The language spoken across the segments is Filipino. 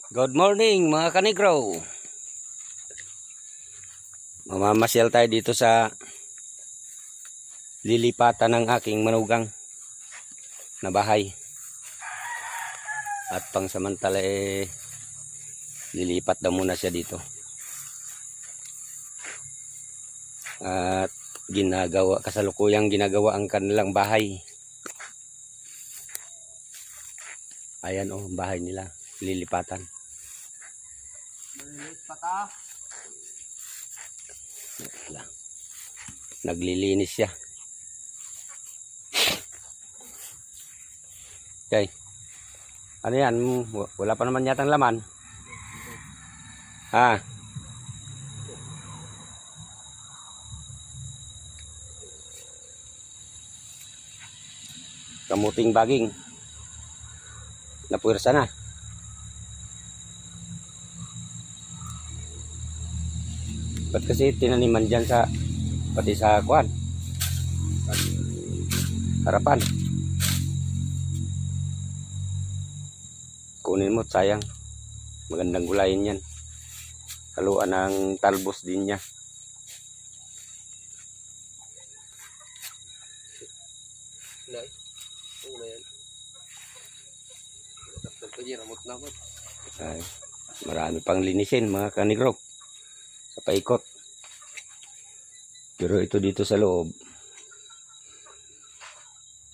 Good morning mga kanigro. Mamamasyal tayo dito sa lilipatan ng aking manugang na bahay. At pangsamantala lilipat daw muna siya dito. At kasalukuyang ginagawa ang kanilang bahay. Ayan ang bahay nila, lilipatan. Naglilinis siya. Okay. Ano yan? Wala pa naman yatang laman. Ha? Kamuting baging. Napuwersa na. Ba't kasi tinaniman dyan sa pati sa kuwan harapan? Kunin mo, sayang. Magandang gulayin yan. Haluan ng talbos din niya. Ay, marami pang linisin mga kanigro sa paikot. Pero ito dito sa loob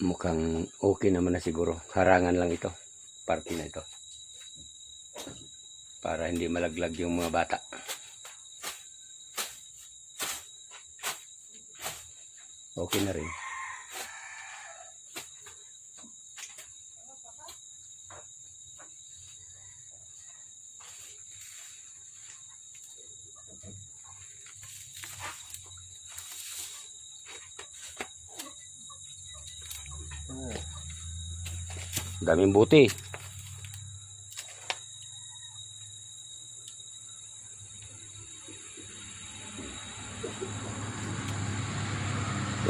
mukhang okay naman na siguro. Harangan lang ito, parte na ito, para hindi malaglag yung mga bata. Okay na rin. Daming buti.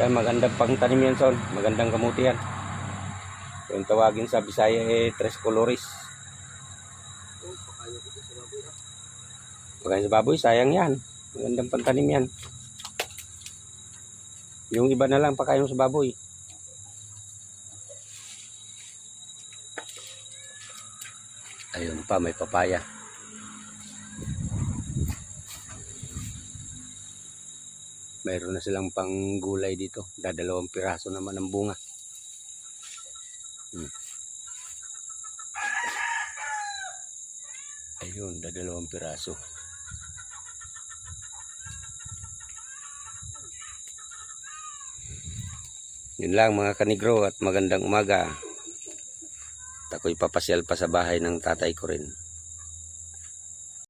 Yan, magandang pangtanim yan, son. Magandang kamuti yan. Yung tawagin sa Bisaya tres colores. Pagkain sa baboy, sayang yan. Magandang pangtanim yan. Yung iba na lang pakain sa baboy. Ayun pa, may papaya. Mayroon na silang panggulay dito. Dadalawang piraso naman ang bunga. Ayun, dadalawang piraso. Yun lang mga kanigro, at magandang umaga. At ako'y papasyal pa sa bahay ng tatay ko rin.